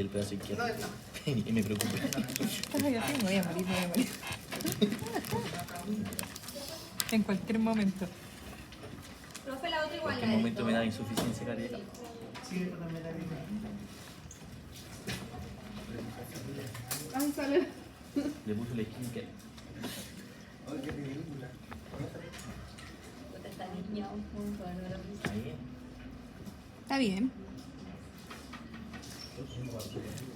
el pedazo izquierdo. No, no. Y me preocupa. Ay, así me voy a morir, me voy a morir. En cualquier momento. Profe, la otra En igual. cualquier momento me da insuficiencia cardíaca. Sí, pero me da bien. Ay, sale. Le puse la skincare. Ay, qué ridícula. Esta niña, un punto de la risa. Ahí. Está bien.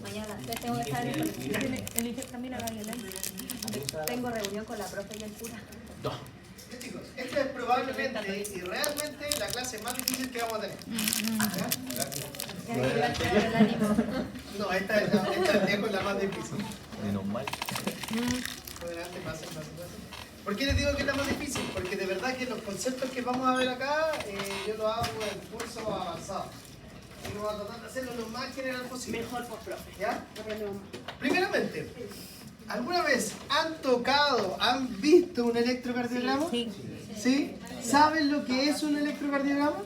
Mañana a las 3 tengo que estar en el colegio. Elige también a la Violeta. Tengo reunión con la profe y el cura. No. Chicos, esta es probablemente y realmente la clase más difícil que vamos a tener. ¿Ya? Ya me iba a tirar el ánimo. No, esta es lejos la más difícil. Menos mal. Adelante, pasen. ¿Por qué les digo que es la más difícil? Porque de verdad que los conceptos que vamos a ver acá, yo los hago en curso avanzado. Y vamos a tratar de hacerlo lo más general posible. Mejor por profe. ¿Ya? Aprendemos. Primeramente, ¿alguna vez han visto un electrocardiograma? Sí. ¿Sí? ¿Saben lo que es un electrocardiograma?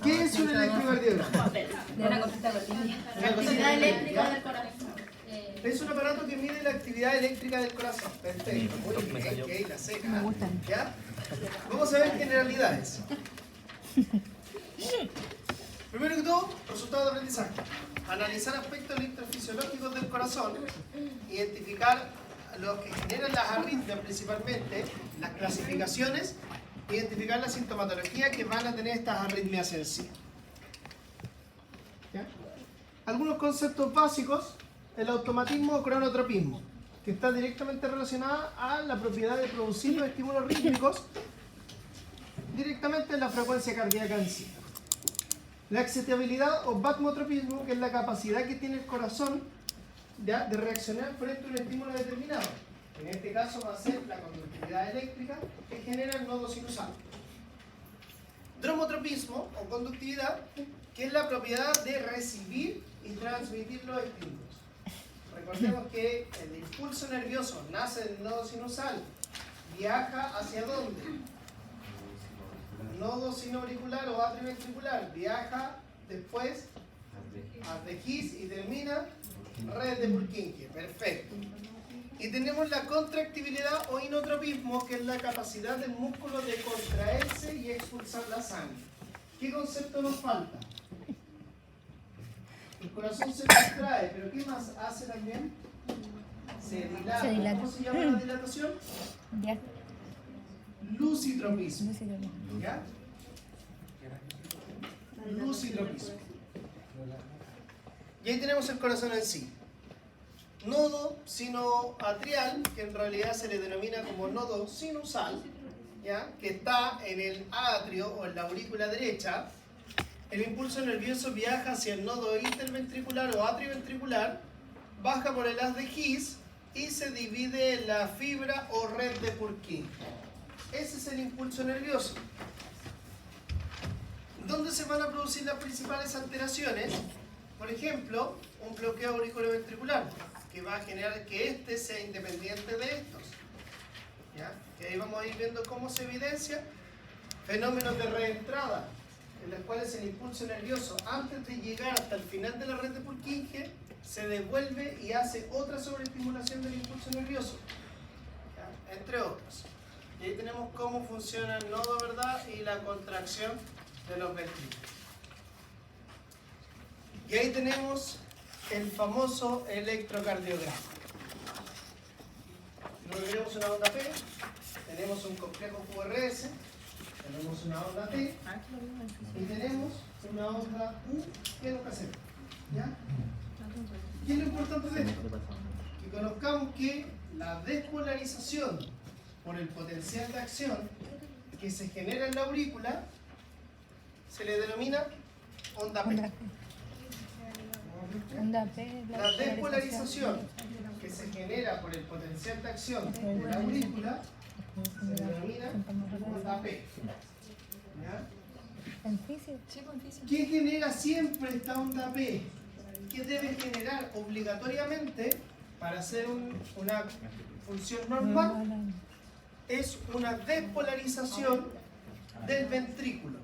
¿Qué es un electrocardiograma? De una cosita gordilla. Una cosita Actividad eléctrica gordilla. del corazón. Es un aparato que mide la actividad eléctrica del corazón. Perfecto, muy Me bien, salió. que la seca. Me gustan. ¿Ya? Vamos a ver generalidades. Primero que todo, resultados de aprendizaje. Analizar aspectos electrofisiológicos del corazón, identificar los que generan las arritmias principalmente, las clasificaciones, identificar la sintomatología que van a tener estas arritmias en sí. ¿Ya? Algunos conceptos básicos, el automatismo o cronotropismo, que está directamente relacionada a la propiedad de producir los estímulos rítmicos directamente en la frecuencia cardíaca en sí. La excitabilidad o vasmotropismo, que es la capacidad que tiene el corazón de reaccionar frente a un estímulo determinado. En este caso va a ser la conductividad eléctrica que genera el nodo sinusal. Dromotropismo o conductividad, que es la propiedad de recibir y transmitir los estímulos. Recordemos que el impulso nervioso nace del nodo sinusal, viaja hacia dónde? Nodo sinoauricular o atrioventricular, viaja después a de His y termina red de Purkinje. Perfecto. Y tenemos la contractibilidad o inotropismo, que es la capacidad del músculo de contraerse y expulsar la sangre. ¿Qué concepto nos falta? El corazón se contrae, pero ¿qué más hace también? Se dilata. Se dilata. ¿Cómo se llama la dilatación? Ya. Lucitropismo. No sé qué. ¿Ya? Lucitropismo. Y ahí tenemos el corazón en sí. Nodo sinoatrial, que en realidad se le denomina como nodo sinusal, ¿ya? Que está en el atrio o en la aurícula derecha. El impulso nervioso viaja hacia el nodo interventricular o atrioventricular, baja por el haz de His y se divide en la fibra o red de Purkinje. Ese es el impulso nervioso. ¿Dónde se van a producir las principales alteraciones? Por ejemplo, un bloqueo auriculoventricular, que va a generar que este sea independiente de estos. ¿Ya? Y ahí vamos a ir viendo cómo se evidencia fenómenos de reentrada, en los cuales el impulso nervioso, antes de llegar hasta el final de la red de Purkinje, se devuelve y hace otra sobreestimulación del impulso nervioso, ¿ya? Entre otros. Y ahí tenemos cómo funciona el nodo, ¿verdad? Y la contracción de los ventrículos. Y ahí tenemos el famoso electrocardiograma. Luego tenemos una onda P, tenemos un complejo QRS, tenemos una onda T y tenemos una onda U que es lo que hacemos. ¿Ya? ¿Qué es lo importante de esto? Que conozcamos que la despolarización por el potencial de acción que se genera en la aurícula se le denomina onda P. Onda P. La despolarización que se genera por el potencial de acción de la aurícula se denomina onda P. ¿Ya? ¿En físico? ¿Qué genera siempre esta onda P? ¿Qué debe generar obligatoriamente para hacer una función normal? Es una despolarización del ventrículo.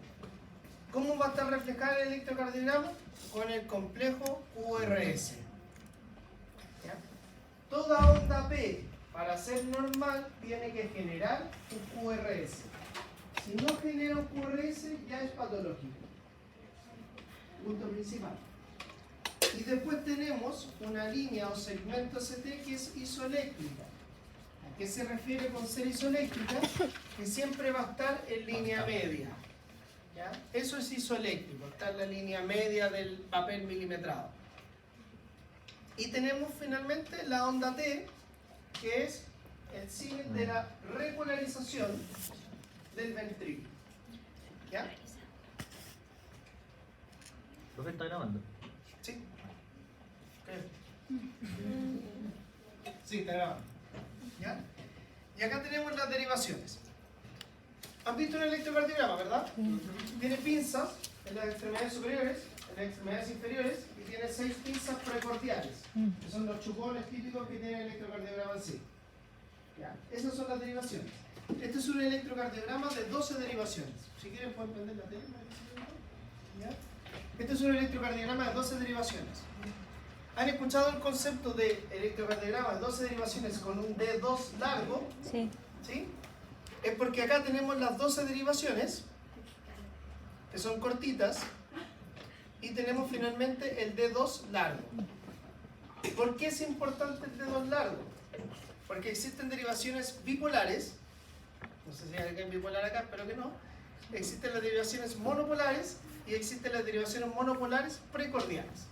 ¿Cómo va a estar reflejado el electrocardiograma? Con el complejo QRS. ¿Ya? Toda onda P, para ser normal, tiene que generar un QRS. Si no genera un QRS, ya es patológico. Punto principal. Y después tenemos una línea o segmento CT que es isoeléctrica. ¿A qué se refiere con ser isoeléctrica? Que siempre va a estar en línea media. ¿Ya? Eso es isoeléctrico, está en la línea media del papel milimetrado. Y tenemos finalmente la onda T, que es el símil de la repolarización del ventrículo. ¿Ya? ¿Profe está grabando? Sí. Sí, está grabando. ¿Ya? Y acá tenemos las derivaciones. ¿Han visto un electrocardiograma, verdad? Tiene pinzas en las extremidades superiores, en las extremidades inferiores, y tiene 6 pinzas precordiales, que son los chupones típicos que tiene el electrocardiograma en sí. ¿Ya? Esas son las derivaciones. Este es un electrocardiograma de 12 derivaciones. Si quieren pueden prender la tele. ¿Ya? Este es un electrocardiograma de 12 derivaciones. ¿Han escuchado el concepto de electrocardiograma de 12 derivaciones con un D2 largo? Sí. ¿Sí? Es porque acá tenemos las 12 derivaciones, que son cortitas, y tenemos finalmente el D2 largo. ¿Por qué es importante el D2 largo? Porque existen derivaciones bipolares, no sé si hay alguien bipolar acá, espero que no. Existen las derivaciones monopolares y existen las derivaciones monopolares precordiales.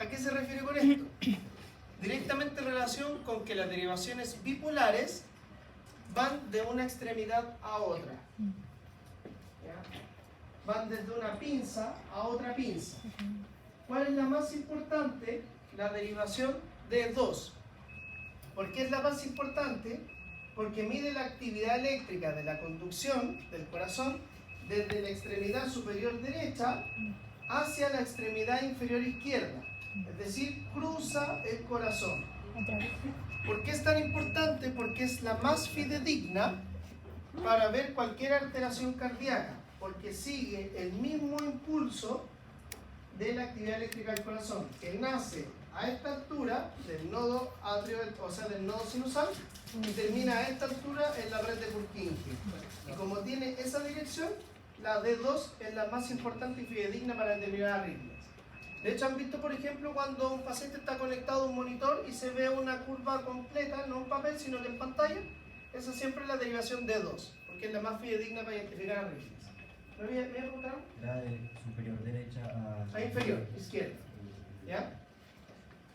¿A qué se refiere con esto? Directamente en relación con que las derivaciones bipolares van de una extremidad a otra. ¿Ya? Van desde una pinza a otra pinza. ¿Cuál es la más importante? La derivación D2. ¿Por qué es la más importante? Porque mide la actividad eléctrica de la conducción del corazón desde la extremidad superior derecha hacia la extremidad inferior izquierda. Es decir, cruza el corazón. Otra vez. ¿Por qué es tan importante? Porque es la más fidedigna para ver cualquier alteración cardíaca, porque sigue el mismo impulso de la actividad eléctrica del corazón, que nace a esta altura del nodo atrio, o sea, del nodo sinusal, y termina a esta altura en la red de Purkinje. Y como tiene esa dirección, la D2 es la más importante y fidedigna para determinar arritmias. De hecho, han visto, por ejemplo, cuando un paciente está conectado a un monitor y se ve una curva completa, no en papel, sino que en pantalla, esa siempre es la derivación D2, porque es la más fidedigna para identificar arritmias. ¿Me voy a preguntar? La de superior derecha A inferior, izquierda. ¿Ya?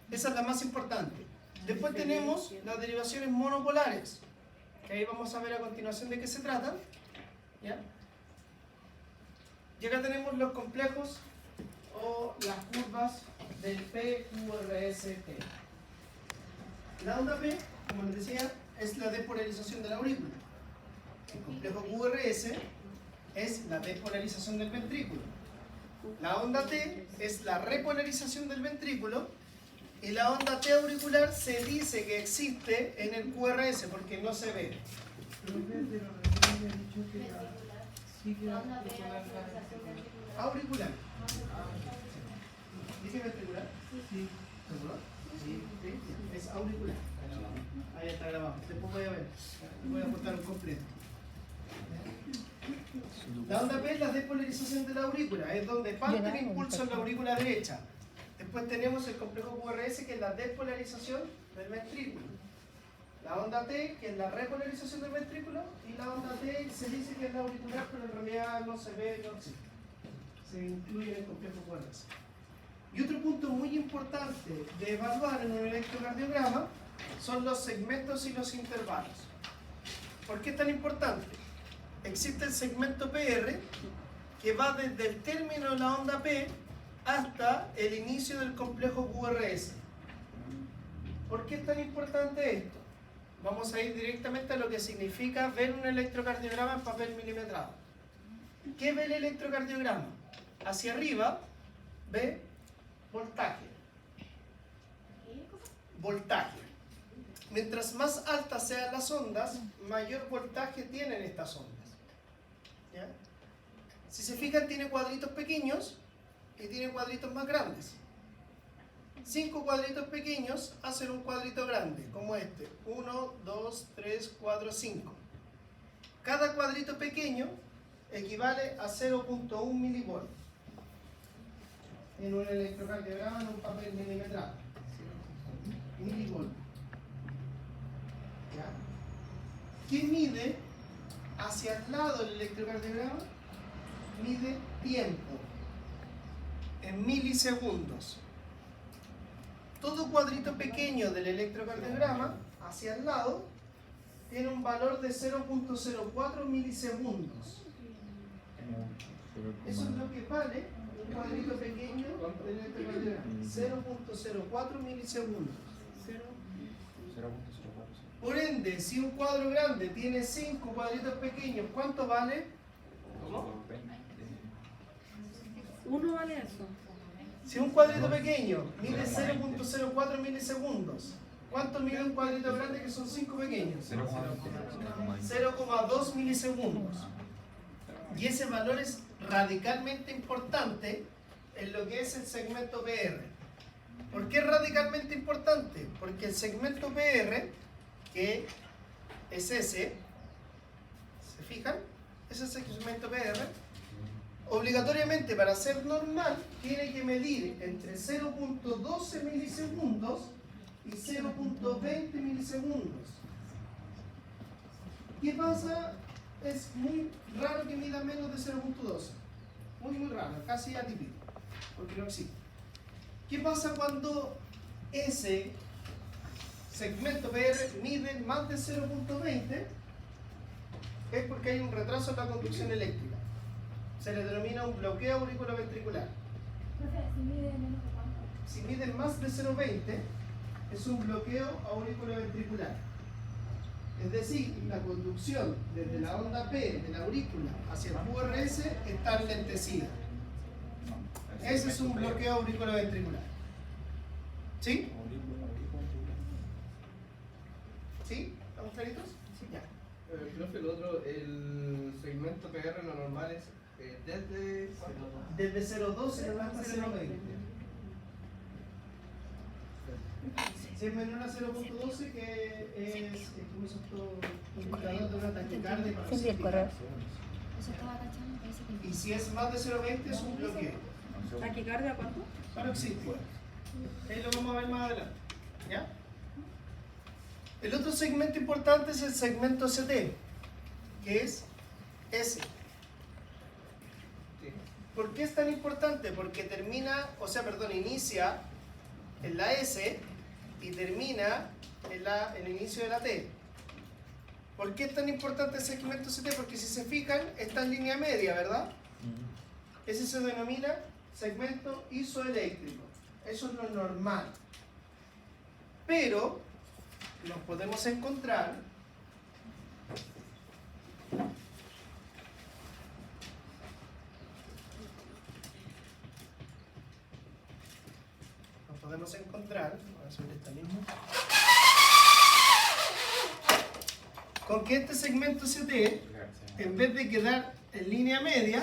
Esa es la más importante. Después tenemos las derivaciones monopolares, que ahí vamos a ver a continuación de qué se tratan. ¿Ya? Y acá tenemos los complejos o las curvas del PQRST. La onda P, como les decía, es la despolarización de la aurícula. El complejo QRS es la despolarización del ventrículo. La onda T es la repolarización del ventrículo. Y la onda T auricular se dice que existe en el QRS porque no se ve. Auricular. ¿Dice ventricular? Sí. ¿Seguro? Sí. Es auricular. Ahí está grabado. Después voy a ver. Voy a aportar un completo. La onda P es la despolarización de la aurícula. Es donde parte el impulso en la aurícula derecha. Después tenemos el complejo QRS, que es la despolarización del ventrículo. La onda T, que es la repolarización del ventrículo. Y la onda T se dice que es la auricular, pero en realidad no se ve, no existe. Se incluye en el complejo QRS. Y otro punto muy importante de evaluar en un electrocardiograma son los segmentos y los intervalos. ¿Por qué es tan importante? Existe el segmento PR, que va desde el término de la onda P hasta el inicio del complejo QRS. ¿Por qué es tan importante esto? Vamos a ir directamente a lo que significa ver un electrocardiograma en papel milimetrado. ¿Qué ve el electrocardiograma? Hacia arriba ve voltaje. Voltaje. Mientras más altas sean las ondas, mayor voltaje tienen estas ondas. ¿Ya? Si se fijan, tiene cuadritos pequeños y tiene cuadritos más grandes. 5 cuadritos pequeños hacen un cuadrito grande, como este. 1, 2, 3, 4, 5. Cada cuadrito pequeño equivale a 0.1 milivolt en un electrocardiograma en un papel milimetrado. Milivolt. ¿Ya? ¿Qué mide hacia el lado del electrocardiograma? Mide tiempo en milisegundos. Todo cuadrito pequeño del electrocardiograma hacia el lado tiene un valor de 0.04 milisegundos. Eso es lo que vale un cuadrito pequeño del electrocardiograma. 0.04 milisegundos. Por ende, si un cuadro grande tiene 5 cuadritos pequeños, ¿cuánto vale? ¿Cómo? Uno vale eso. Si un cuadrito pequeño mide 0.04 milisegundos, ¿cuánto mide un cuadrito grande que son 5 pequeños? 0,2 milisegundos. Y ese valor es radicalmente importante en lo que es el segmento PR. ¿Por qué es radicalmente importante? Porque el segmento PR, que es ese, ¿se fijan? Ese es el segmento PR. Obligatoriamente, para ser normal, tiene que medir entre 0.12 milisegundos y 0.20 milisegundos. ¿Qué pasa? Es muy raro que mida menos de 0.12. Muy raro, casi atípico, porque no existe. ¿Qué pasa cuando ese segmento PR mide más de 0.20? Es porque hay un retraso en la conducción eléctrica. Se le denomina un bloqueo auriculoventricular. Si mide más de 0.20, es un bloqueo auriculoventricular. Es decir, la conducción desde la onda P de la aurícula hacia el QRS está enlentecida. Ese es un bloqueo auriculoventricular. ¿Sí? ¿Sí? ¿Estamos claritos? Sí, ya. Profe, el otro, el segmento PR lo normal es desde 0.12 hasta 0.20. Si es menor a 0.12, que es como un indicador de una taquicardia para Sí, el correo. Eso estaba cachando, parece que y si es más de 0.20 es un bloqueo. ¿Taquicardia cuánto? Paroxístico. Ahí lo vamos a ver más adelante. ¿Ya? El otro segmento importante es el segmento ST, que es S. ¿Por qué es tan importante? Porque inicia en la S y termina en el inicio de la T. ¿Por qué es tan importante el segmento ST? Porque si se fijan, está en línea media, ¿verdad? Ese se denomina segmento isoeléctrico. Eso es lo normal. Pero nos podemos encontrar voy a subir esta misma, con que este segmento ST, en vez de quedar en línea media,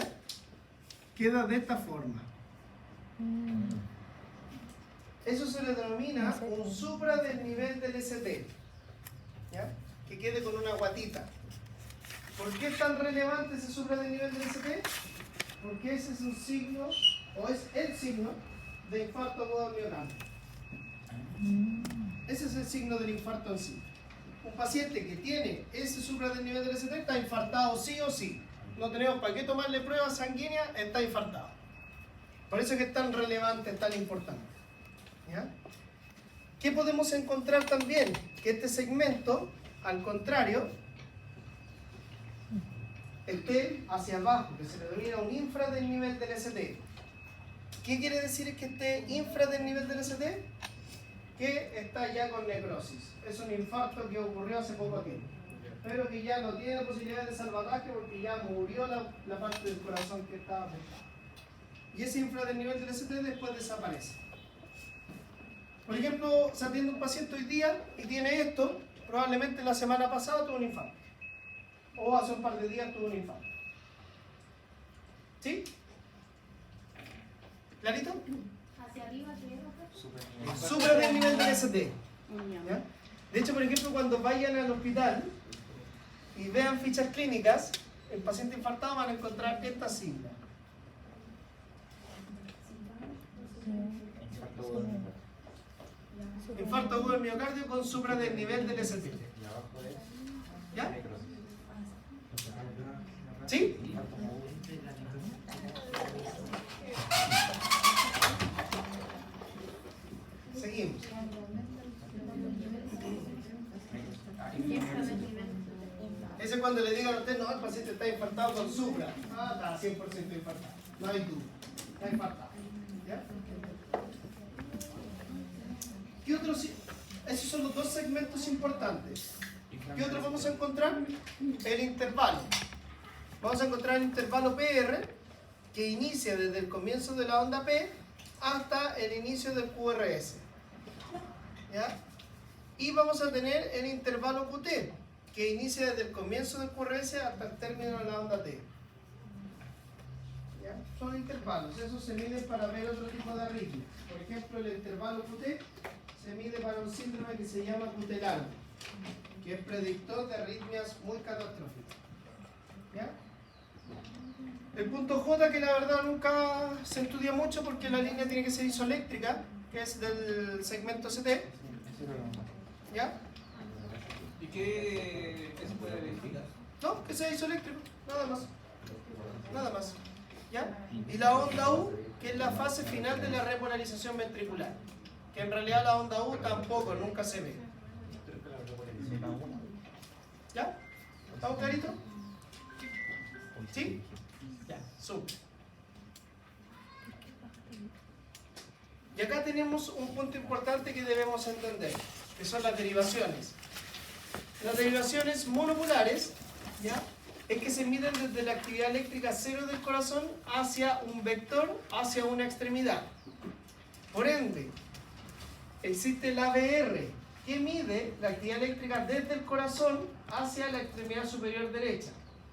queda de esta forma. Eso se le denomina un supradesnivel del ST, ¿ya? Que quede con una guatita. ¿Por qué es tan relevante ese supradesnivel del ST? Porque ese es un signo, o es el signo, de infarto agudo al miocárdio. Ese es el signo del infarto en sí. Un paciente que tiene ese supradesnivel del ST está infartado sí o sí. No tenemos para qué tomarle pruebas sanguíneas, está infartado. Por eso es que es tan relevante, es tan importante. ¿Ya? ¿Qué podemos encontrar también? Que este segmento, al contrario, esté hacia abajo, que se le denomina un infradesnivel del ST. ¿Qué quiere decir que esté infradesnivel del ST? Que está ya con necrosis. Es un infarto que ocurrió hace poco tiempo, pero que ya no tiene posibilidad de salvataje porque ya murió la parte del corazón que estaba afectada. Y ese infradesnivel del ST después desaparece. Por ejemplo, se atiende un paciente hoy día y tiene esto, probablemente la semana pasada tuvo un infarto, o hace un par de días tuvo un infarto. ¿Sí? ¿Clarito? Hacia arriba, Supra del nivel del ST. ¿Ya? De hecho, por ejemplo, cuando vayan al hospital y vean fichas clínicas, el paciente infartado van a encontrar esta sigla. Infarto agudo del miocardio con supra del nivel del ST. ¿Ya? ¿Sí? Seguimos. Ese es cuando le digan a usted, no, el paciente está infartado con supra. Ah, está 100% infartado. No hay duda. Está infartado. ¿Ya? ¿Qué otros? Esos son los dos segmentos importantes. ¿Qué otros vamos a encontrar? El intervalo. Vamos a encontrar el intervalo PR, que inicia desde el comienzo de la onda P hasta el inicio del QRS. ¿Ya? Y vamos a tener el intervalo QT, que inicia desde el comienzo del QRS hasta el término de la onda T. ¿Ya? Son intervalos, esos se miden para ver otro tipo de arritmia. Por ejemplo, el intervalo QT se mide para un síndrome que se llama QT largo, que es predictor de arritmias muy catastróficas. ¿Ya? El punto J, que la verdad nunca se estudia mucho porque la línea tiene que ser isoeléctrica, que es del segmento ST. ¿Ya? ¿Y qué se puede verificar? No, que sea isoeléctrico, nada más. Nada más. ¿Ya? Y la onda U, que es la fase final de la repolarización ventricular. Que en realidad la onda U tampoco, nunca se ve. ¿Ya? ¿Estamos claritos? ¿Sí? Ya, súper. Y acá tenemos un punto importante que debemos entender, que son las derivaciones. Las derivaciones monopolares, ¿ya?, es que se miden desde la actividad eléctrica cero del corazón hacia un vector, hacia una extremidad. Por ende, existe el ABR, que mide la actividad eléctrica desde el corazón hacia la extremidad superior derecha.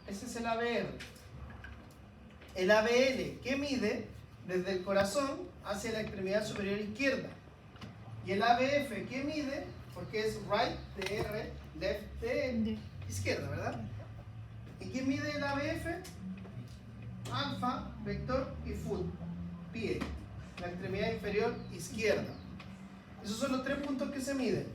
Ese es el ABR. El ABL, que mide desde el corazón hacia la extremidad superior izquierda. Y el ABF, que mide, porque es right, DR, left, de izquierda, ¿verdad? ¿Y qué mide el ABF? Alfa, vector y foot, pie, la extremidad inferior izquierda. Esos son los tres puntos que se miden.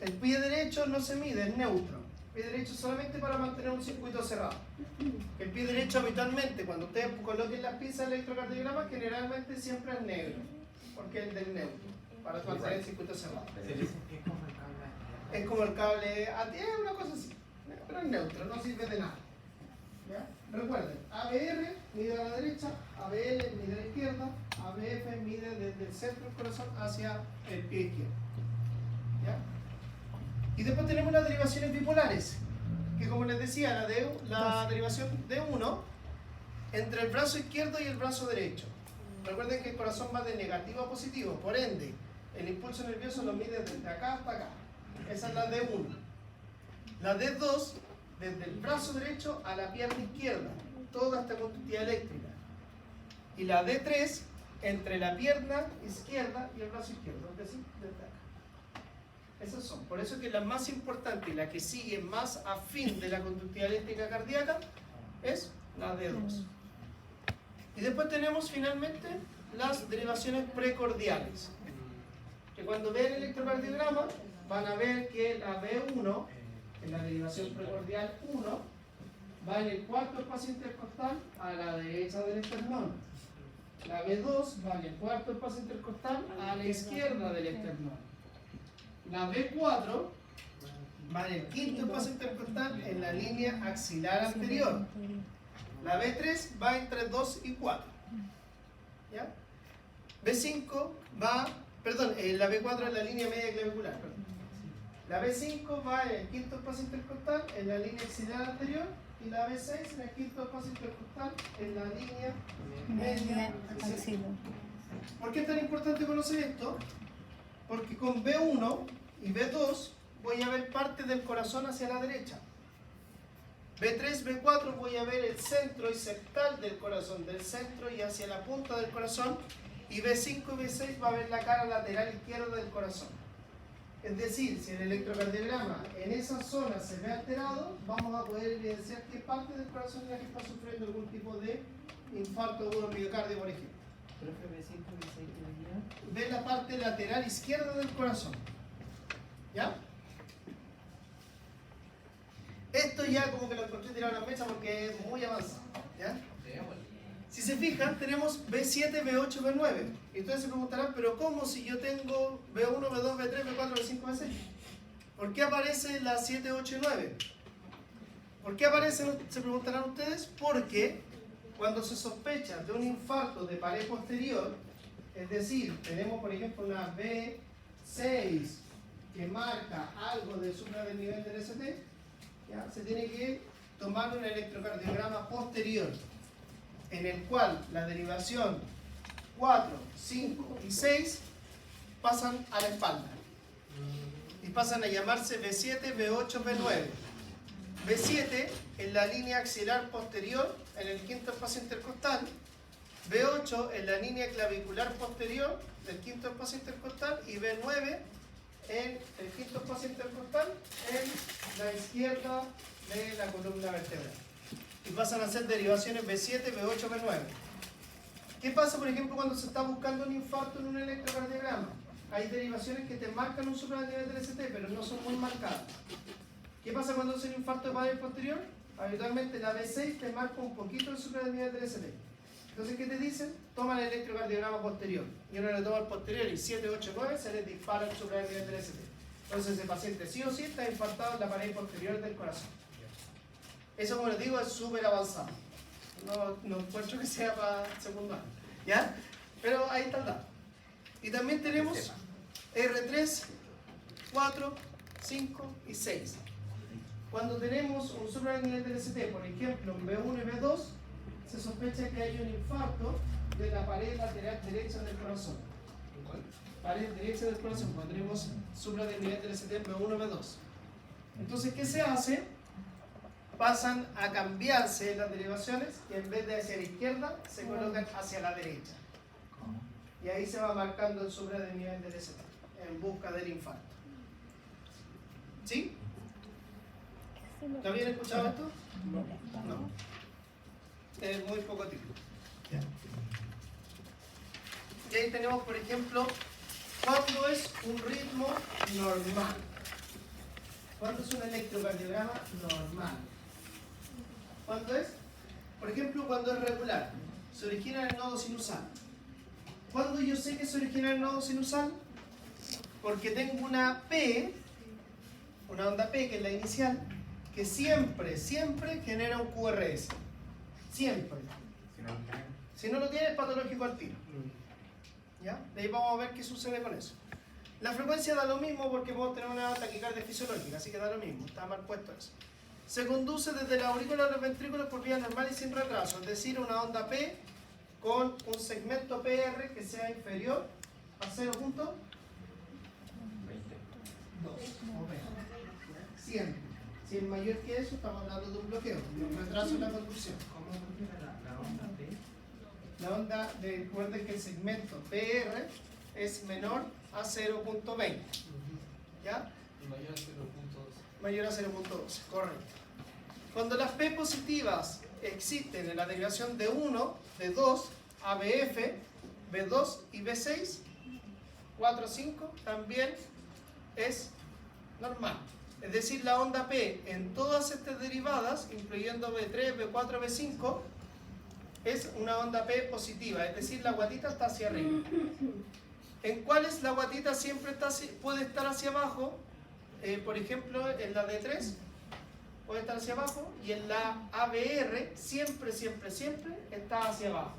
El pie derecho no se mide, es neutro. El pie derecho solamente para mantener un circuito cerrado. El pie derecho habitualmente, cuando ustedes coloquen las piezas de electrocardiograma, generalmente siempre es negro, porque es del neutro, para mantener el circuito cerrado. Es como el cable AT, es una cosa así, pero es neutro, no sirve de nada. ¿Ya? Recuerden, ABR mide a la derecha, ABL mide a la izquierda, ABF mide desde el centro del corazón hacia el pie izquierdo. ¿Ya? Y después tenemos las derivaciones bipolares, que como les decía, la derivación de 1 entre el brazo izquierdo y el brazo derecho. Recuerden que el corazón va de negativo a positivo, por ende, el impulso nervioso lo mide desde acá hasta acá. Esa es la D1. La D2, desde el brazo derecho a la pierna izquierda, toda esta conductividad eléctrica. Y la D3, entre la pierna izquierda y el brazo izquierdo, es decir, desde acá. Esas son. Por eso que la más importante y la que sigue más afín de la conductividad eléctrica cardíaca es la D2. Y después tenemos finalmente las derivaciones precordiales, que cuando vean el electrocardiograma van a ver que la B1, en la derivación precordial 1, va en el cuarto espacio intercostal a la derecha del esternón. La B2 va en el cuarto espacio intercostal a la izquierda del esternón. La B4 va en el quinto espacio intercostal en la línea axilar anterior. La B3 va entre 2 y 4. ¿Ya? B5 va, perdón, la B4 es la línea media clavicular. Perdón. La B5 va en el quinto espacio intercostal en la línea axilar anterior y la B6 en el quinto espacio intercostal en la línea media axilar. ¿Por qué es tan importante conocer esto? Porque con B1 y B2 voy a ver parte del corazón hacia la derecha. B3, B4 voy a ver el centro y septal del corazón, del centro y hacia la punta del corazón. Y B5 y B6 va a ver la cara lateral izquierda del corazón. Es decir, si el electrocardiograma en esa zona se ve alterado, vamos a poder evidenciar qué parte del corazón es la que está sufriendo algún tipo de infarto agudo miocardio, por ejemplo. Ve la parte lateral izquierda del corazón. ¿Ya? Esto ya como que lo encontré tirado a la mesa porque es muy avanzado. ¿Ya? Si se fijan, tenemos B7, B8, B9. Y ustedes se preguntarán, pero ¿cómo si yo tengo B1, B2, B3, B4, B5, B6? ¿Por qué aparece la 7, 8 y 9? ¿Por qué aparecen? Se preguntarán ustedes. Porque cuando se sospecha de un infarto de pared posterior, es decir, tenemos por ejemplo una B6 que marca algo de supra del nivel del ST, ¿ya? Se tiene que tomar un electrocardiograma posterior, en el cual la derivación 4, 5 y 6 pasan a la espalda y pasan a llamarse B7, B8, B9. B7 en la línea axilar posterior en el quinto espacio intercostal, B8 en la línea clavicular posterior del quinto espacio intercostal y B9 en el quinto espacio intercostal en la izquierda de la columna vertebral. Y pasan a ser derivaciones B7, B8, B9. ¿Qué pasa, por ejemplo, cuando se está buscando un infarto en un electrocardiograma? Hay derivaciones que te marcan un supranivel del ST, pero no son muy marcadas. ¿Qué pasa cuando es un infarto de pared posterior? Habitualmente la B6 te marca un poquito el supranivel del ST. Entonces, ¿qué te dicen? Toma el electrocardiograma posterior. Y uno le toma el posterior y 7, 8, 9 se le dispara el supranivel del ST. Entonces, ese paciente sí o sí está infartado en la pared posterior del corazón. Eso, como les digo, es súper avanzado. No encuentro que sea para secundario. ¿Ya? Pero ahí está el dato. Y también tenemos R3, 4, 5 y 6. Cuando tenemos un supranivel del ST, por ejemplo, en B1 y B2, se sospecha que hay un infarto de la pared lateral derecha del corazón. Pared derecha del corazón, cuando tenemos supranivel del ST en B1 y B2. Entonces, ¿qué se hace? Pasan a cambiarse las derivaciones y en vez de hacia la izquierda se colocan hacia la derecha. Y ahí se va marcando el supranivel del ST en busca del infarto. ¿Sí? ¿Te habían escuchado esto? No. Es muy poco tiempo. Y ahí tenemos, por ejemplo, ¿cuándo es un ritmo normal? ¿Cuándo es un electrocardiograma normal? ¿Cuándo es? Por ejemplo, cuando es regular. Se origina en el nodo sinusal. ¿Cuándo yo sé que se origina en el nodo sinusal? Porque tengo una P, una onda P, que es la inicial, que siempre genera un QRS. Siempre. Si no lo tiene, es patológico al tiro. ¿Ya? De ahí vamos a ver qué sucede con eso. La frecuencia da lo mismo porque podemos tener una taquicardia fisiológica, así que da lo mismo, está mal puesto eso. Se conduce desde la aurícula a los ventrículos por vía normal y sin retraso, es decir, una onda P con un segmento PR que sea inferior a 0.2 o menos. Siempre. Si es mayor que eso, estamos hablando de un bloqueo, de un retraso en la conducción. ¿Cómo funciona la onda P? La onda, recuerden que el segmento PR es menor a 0.20. ¿Ya? Y mayor a 0.2. Mayor a 0.12, correcto. Cuando las P positivas existen en la derivación de 1, de 2, a BF, B2 y B6, 4, 5, también es normal. Es decir, la onda P en todas estas derivadas, incluyendo B3, B4, B5, es una onda P positiva, es decir, la guatita está hacia arriba. ¿En cuáles la guatita siempre puede estar hacia abajo? Por ejemplo, en la D3 puede estar hacia abajo y en la ABR siempre está hacia abajo.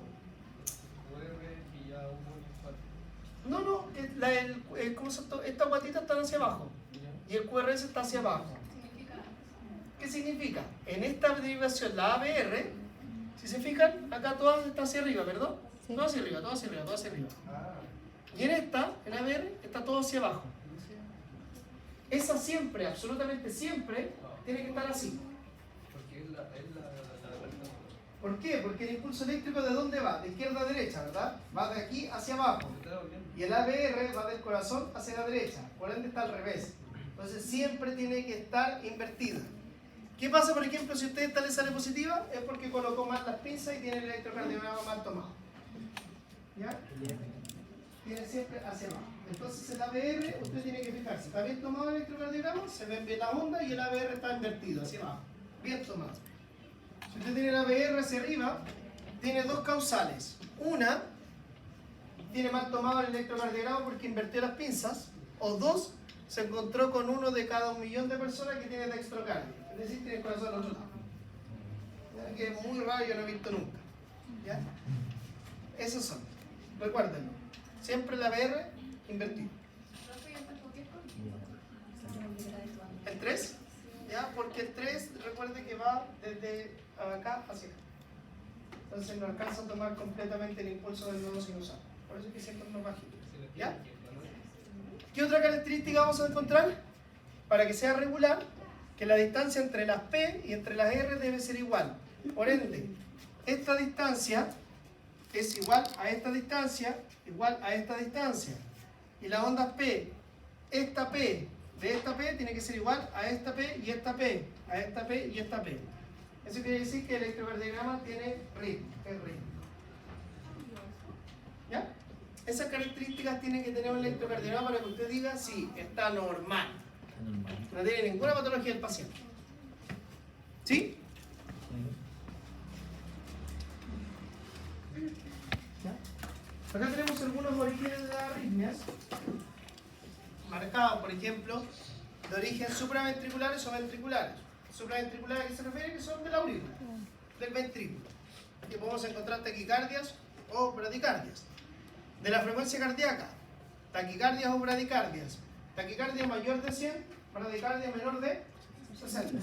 Y ya hubo un infarto. No, ¿cómo se llama? Estas guatitas están hacia abajo y el QRS está hacia abajo. ¿Qué significa? En esta derivación, la ABR, si se fijan, acá todas están hacia arriba, ¿verdad? Sí. Todo hacia arriba, todo hacia arriba, todo hacia arriba. Ah, Y en esta, en ABR, está todo hacia abajo. Esa siempre, absolutamente siempre, tiene que estar así. porque es la vuelta. ¿Por qué? Porque el impulso eléctrico ¿de dónde va? De izquierda a derecha, ¿verdad? Va de aquí hacia abajo. Y el ABR va del corazón hacia la derecha, por ende está al revés. Entonces siempre tiene que estar invertida. ¿Qué pasa, por ejemplo, si a usted esta le sale positiva? Es porque colocó mal las pinzas y tiene el electrocardiograma mal tomado. ¿Ya? Tiene siempre hacia abajo. Entonces el ABR, usted tiene que fijarse, ¿está bien tomado el electrocardiograma? Se ven bien las ondas y el ABR está invertido hacia abajo. Bien tomado. Si usted tiene el ABR hacia arriba, tiene dos causales. Una, tiene mal tomado el electrocardiograma porque invirtió las pinzas. O dos, se encontró con uno de cada 1.000.000 de personas que tiene dextrocardia. Es decir, tiene el corazón al otro lado. ¿Ya? Que es muy raro, yo no he visto nunca. ¿Ya? Esos son. Recuérdenlo. Siempre el ABR invertido. ¿El 3? ¿Ya? Porque el 3, recuerde que va desde acá hacia acá. Entonces no alcanza a tomar completamente el impulso del nodo sinusal. Por eso es que siempre nos bajito. ¿Ya? ¿Qué otra característica vamos a encontrar? Para que sea regular, que la distancia entre las P y entre las R debe ser igual. Por ende, esta distancia es igual a esta distancia, igual a esta distancia. Y la onda P, esta P de esta P tiene que ser igual a esta P y esta P, a esta P y esta P. Eso quiere decir que el electrocardiograma tiene ritmo, es ritmo. ¿Ya? Esas características tiene que tener un electrocardiograma para que usted diga sí, está normal. No tiene ninguna patología el paciente. ¿Sí? ¿Ya? Acá tenemos algunos orígenes de las arritmias marcados, por ejemplo, de origen supraventriculares o ventriculares. Supraventriculares, ¿a qué se refiere? Que son de la aurícula, del ventrículo. Que podemos encontrar taquicardias o bradicardias. De la frecuencia cardíaca, taquicardias o bradicardias. Taquicardia mayor de 100, bradicardia menor de 60.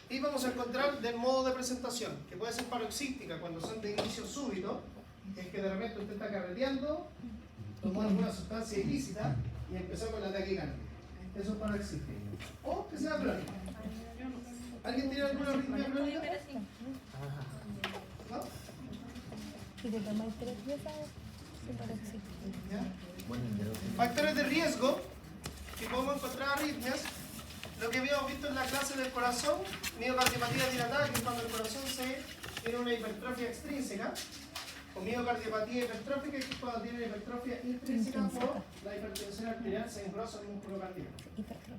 Y vamos a encontrar del modo de presentación, que puede ser paroxística cuando son de inicio súbito, es que de repente usted está carreteando, tomó alguna sustancia ilícita y empezó con la taquicardia. Eso es paroxístico. O que sea crónica. ¿Alguien tiene alguna arritmia crónica? ¿No? Si te tomas 3 días, se parece. ¿Ya? Factores de riesgo que podemos encontrar arritmias. Lo que habíamos visto en la clase del corazón, miocardiopatía dilatada, que es cuando el corazón tiene una hipertrofia extrínseca, o miocardiopatía hipertrófica, que es cuando tiene una hipertrofia intrínseca por la hipertensión arterial, se engrosa el músculo cardíaco.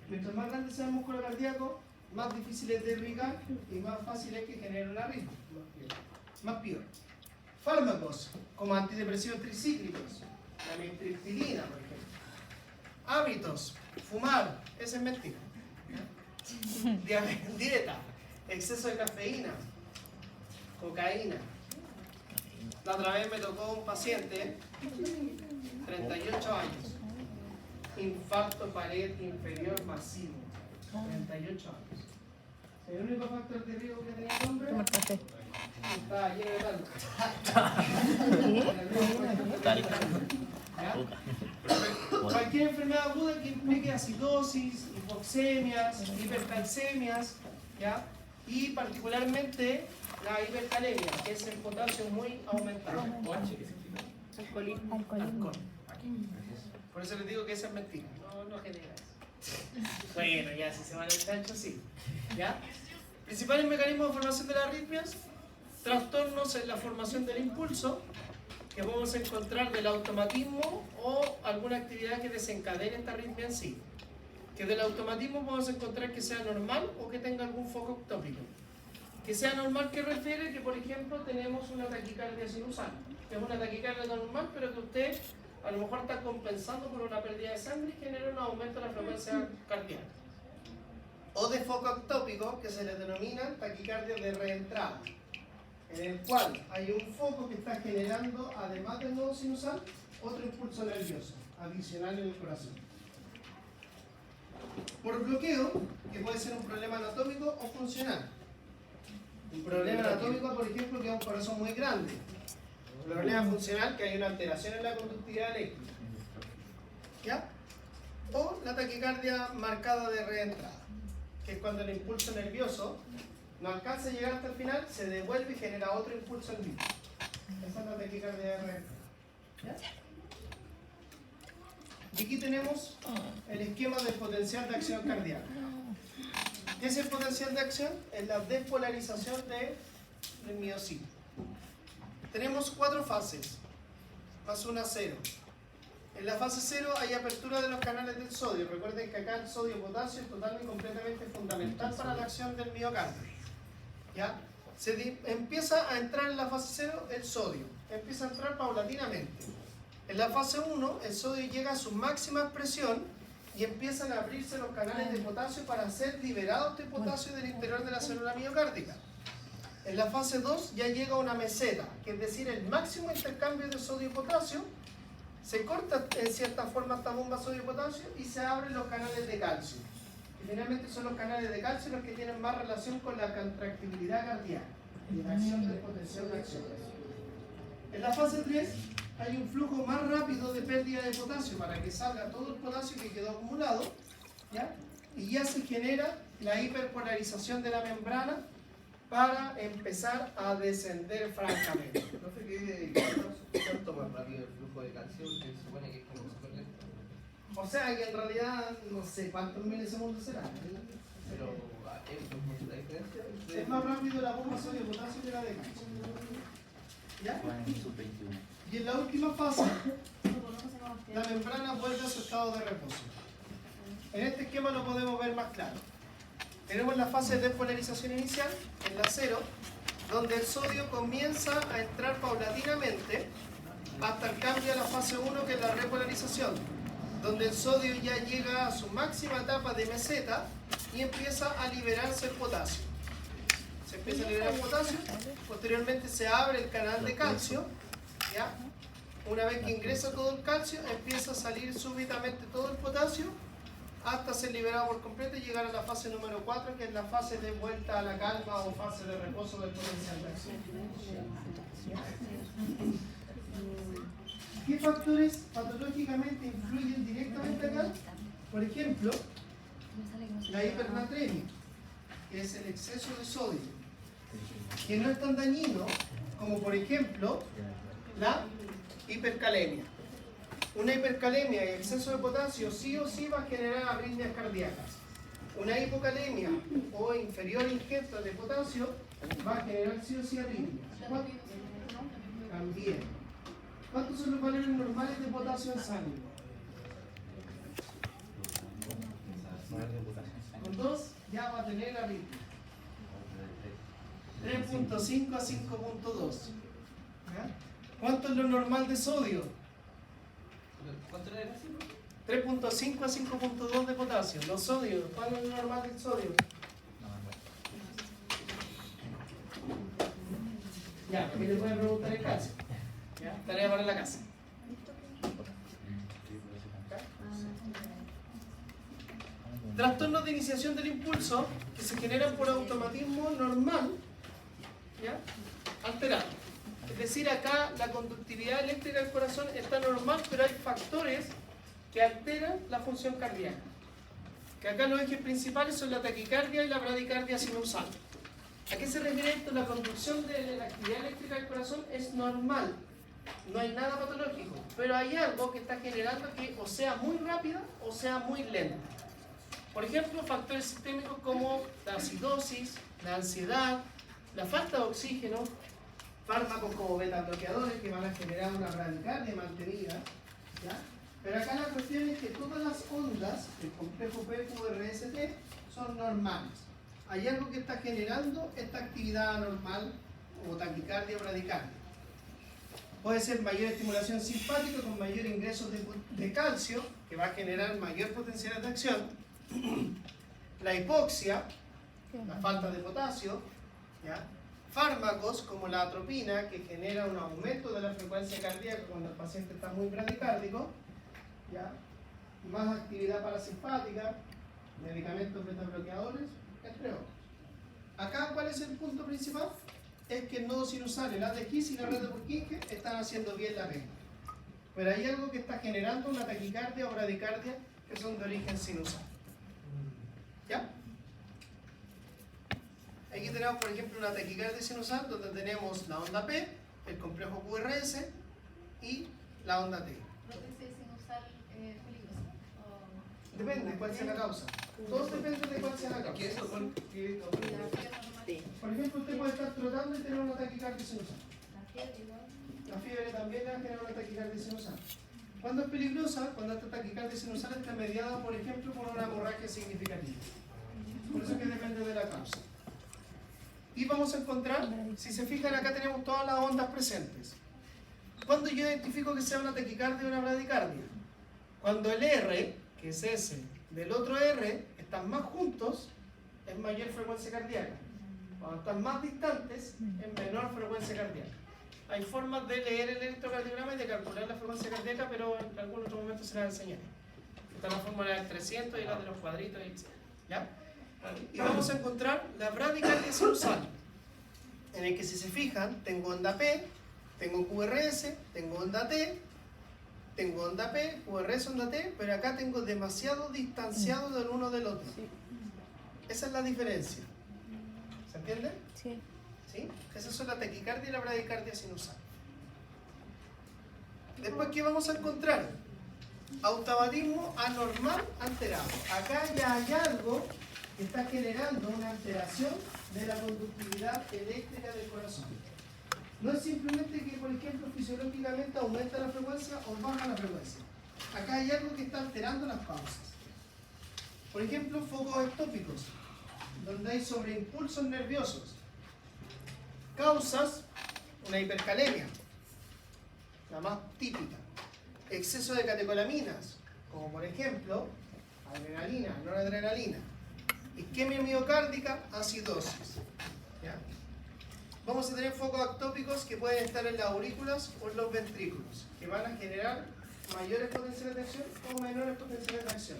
Mientras más grande sea el músculo cardíaco, más difícil es de irrigar y más fácil es que genere una arritmia. Más peor. Fármacos como antidepresivos tricíclicos, la amitriptilina, por ejemplo. Hábitos, fumar, esa es mentira. Dieta, exceso de cafeína, cocaína. La otra vez me tocó un paciente, 38 años, infarto pared inferior masivo, 38 años. El único factor de riesgo que tenía el hombre estaba lleno de talco. Cualquier enfermedad aguda que implique acidosis, hipoxemias, hipercalcemias, ¿ya? Y particularmente la hipercalemia, que es el potasio muy aumentado. Alcoholismo. Alcohol. Por eso les digo que esa es mentira. No genera eso. Bueno, ya si se van al chancho, sí. ¿Ya? Principales mecanismos de formación de las arritmias: trastornos en la formación del impulso, que podemos encontrar del automatismo o alguna actividad que desencadene esta arritmia en sí. Que del automatismo podemos encontrar que sea normal o que tenga algún foco ectópico. Que sea normal, que refiere que, por ejemplo, tenemos una taquicardia sinusal, que es una taquicardia normal, pero que usted a lo mejor está compensando por una pérdida de sangre y genera un aumento de la frecuencia cardíaca. O de foco ectópico, que se le denomina taquicardia de reentrada, en el cual hay un foco que está generando, además del nodo sinusal, otro impulso nervioso adicional en el corazón. Por bloqueo, que puede ser un problema anatómico o funcional. Un problema anatómico, por ejemplo, que es un corazón muy grande. Un problema funcional, que hay una alteración en la conductividad eléctrica. ¿Ya? O la taquicardia marcada de reentrada, que es cuando el impulso nervioso no alcanza a llegar hasta el final, se devuelve y genera otro impulso en vivo. Esa es la taquicardia de RF. ¿Ya? Y aquí tenemos el esquema del potencial de acción cardíaca. ¿Qué es el potencial de acción? Es la despolarización del miocito. Tenemos 4 fases. Fase 1 a 0. En la fase 0 hay apertura de los canales del sodio. Recuerden que acá el sodio-potasio es totalmente y completamente fundamental para la acción del miocardio. ¿Ya? Empieza a entrar en la fase 0 el sodio. Empieza a entrar paulatinamente. En la fase 1 el sodio llega a su máxima expresión y empiezan a abrirse los canales de potasio para ser liberados de potasio del interior de la célula miocárdica. En la fase 2 ya llega a una meseta, que es decir, el máximo intercambio de sodio y potasio. Se corta en cierta forma esta bomba sodio-potasio y se abren los canales de calcio. Y finalmente son los canales de calcio los que tienen más relación con la contractibilidad cardíaca y la acción del potencial de acción. En la fase 3 hay un flujo más rápido de pérdida de potasio para que salga todo el potasio que quedó acumulado, ¿ya? Y ya se genera la hiperpolarización de la membrana para empezar a descender francamente. Profe, ¿qué tanto más rápido el flujo de calcio? Que se supone que es como súper lento. O sea que en realidad no sé cuántos milisegundos será. Pero ¿es mucha la diferencia? Es más rápido la bomba sodio-potasio que la de calcio. ¿Ya? Y en la última fase, la membrana vuelve a su estado de reposo. En este esquema lo podemos ver más claro. Tenemos la fase de despolarización inicial, en la 0, donde el sodio comienza a entrar paulatinamente hasta el cambio a la fase 1, que es la repolarización, donde el sodio ya llega a su máxima etapa de meseta y empieza a liberarse el potasio. Se empieza a liberar el potasio, posteriormente se abre el canal de calcio, ¿ya? Una vez que ingresa todo el calcio, empieza a salir súbitamente todo el potasio hasta ser liberado por completo y llegar a la fase número 4, que es la fase de vuelta a la calma o fase de reposo del potencial de acción. ¿Qué factores patológicamente influyen directamente acá? Por ejemplo, la hipernatremia, que es el exceso de sodio, que no es tan dañino como por ejemplo la hipercalemia. Una hipercalemia y exceso de potasio sí o sí va a generar arritmias cardíacas. Una hipocalemia o inferior ingesta de potasio va a generar sí o sí arritmias. También. ¿Cuántos son los valores normales de potasio en sangre? Con 2 ya va a tener arritmia. 3.5 a 5.2. ¿Cuánto es lo normal de sodio? ¿Cuánto era? 3.5 a 5.2 de potasio. Los sodios, ¿cuál es lo normal del sodio? Ya, ¿qué le pueden preguntar el calcio? ¿Ya? Tarea para la casa. Trastornos de iniciación del impulso que se generan por automatismo normal, ¿ya? Alterado. Es decir, acá la conductividad eléctrica del corazón está normal, pero hay factores que alteran la función cardíaca. Que acá los ejes principales son la taquicardia y la bradicardia sinusal. ¿A qué se refiere esto? La conducción de la actividad eléctrica del corazón es normal. No hay nada patológico, pero hay algo que está generando que o sea muy rápida o sea muy lenta. Por ejemplo, factores sistémicos como la acidosis, la ansiedad, la falta de oxígeno, fármacos como beta-bloqueadores que van a generar una bradicardia mantenida, ¿ya? Pero acá la cuestión es que todas las ondas del complejo PQRST son normales. Hay algo que está generando esta actividad anormal como taquicardia o bradicardia. Puede ser mayor estimulación simpática con mayor ingreso de calcio, que va a generar mayor potencial de acción. La hipoxia, la falta de potasio, ¿ya? Fármacos como la atropina, que genera un aumento de la frecuencia cardíaca cuando el paciente está muy bradicárdico, ¿ya? Más actividad parasimpática, medicamentos beta-bloqueadores, entre otros. Acá, ¿cuál es el punto principal? Es que el nodo sinusal, el ATX y la red de Purkinje están haciendo bien la pega. Pero hay algo que está generando una taquicardia o bradicardia que son de origen sinusal. ¿Ya? Aquí tenemos, por ejemplo, una taquicardia sinusal donde tenemos la onda P, el complejo QRS y la onda T. Depende de cuál sea la causa. Todo depende de cuál sea la causa. Aquí eso con Por ejemplo, usted puede estar trotando y tener una taquicardia sinusal. La fiebre también le va a generar una taquicardia sinusal. ¿Cuándo es peligrosa? Cuando esta taquicardia sinusal está mediada, por ejemplo, por una hemorragia significativa. Por eso es que depende de la causa. Y vamos a encontrar, si se fijan, acá tenemos todas las ondas presentes. ¿Cuándo yo identifico que sea una taquicardia o una bradicardia? Cuando el R, que es S, del otro R, están más juntos, es mayor frecuencia cardíaca. Cuando están más distantes, es menor frecuencia cardíaca. Hay formas de leer el electrocardiograma y de calcular la frecuencia cardíaca, pero en algún otro momento se las enseñaré. Está la fórmula del 300 y la de los cuadritos, etc. ¿Ya? Y vamos a encontrar la bradicardia sinusal, en el que si se fijan, tengo onda P, tengo QRS, tengo onda T, tengo onda P, QRS, onda T, pero acá tengo demasiado distanciado del uno del otro. Esa es la diferencia. ¿Se entiende? Sí. ¿Sí? Esas son la taquicardia y la bradicardia sinusal. Después, ¿qué vamos a encontrar? Automatismo anormal alterado. Acá ya hay algo que está generando una alteración de la conductividad eléctrica del corazón. No es simplemente que, por ejemplo, fisiológicamente aumenta la frecuencia o baja la frecuencia. Acá hay algo que está alterando las pausas. Por ejemplo, focos ectópicos, donde hay sobreimpulsos nerviosos. Causas, una hipercalemia, la más típica. Exceso de catecolaminas, como por ejemplo, adrenalina, noradrenalina. Isquemia miocárdica, acidosis. ¿Ya? Vamos a tener focos ectópicos que pueden estar en las aurículas o en los ventrículos, que van a generar mayores potenciales de acción o menores potenciales de acción.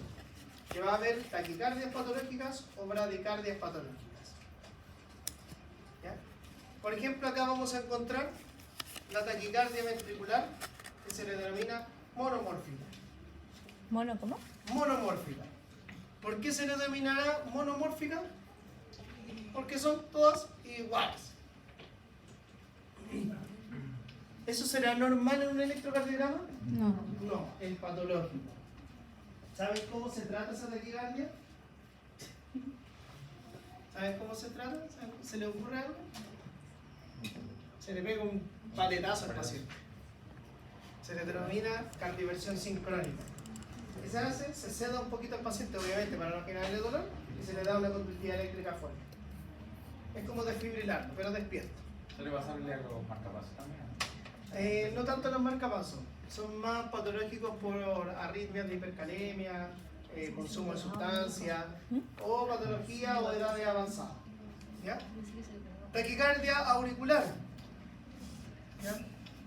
Que va a haber taquicardias patológicas o bradicardias patológicas. ¿Ya? Por ejemplo, acá vamos a encontrar la taquicardia ventricular, que se le denomina monomórfica. ¿Mono cómo? Monomórfica. ¿Por qué se le denominará monomórfica? Porque son todas iguales. ¿Eso será normal en un electrocardiograma? No. No, es patológico. ¿Saben cómo se trata esa taquicardia? ¿Saben cómo se trata? ¿Se le ocurre algo? Se le pega un paletazo al paciente. Se le denomina cardioversión sincrónica. ¿Qué se hace? Se seda un poquito al paciente, obviamente, para no generarle dolor, y se le da una conductividad eléctrica fuerte. Es como desfibrilarlo, pero despierto. ¿Suele pasarle a los marcapasos también? No tanto los marcapasos, son más patológicos por arritmias de hipercalemia, consumo de sustancias, o patología o edades avanzadas. ¿Ya? Taquicardia auricular, ¿ya?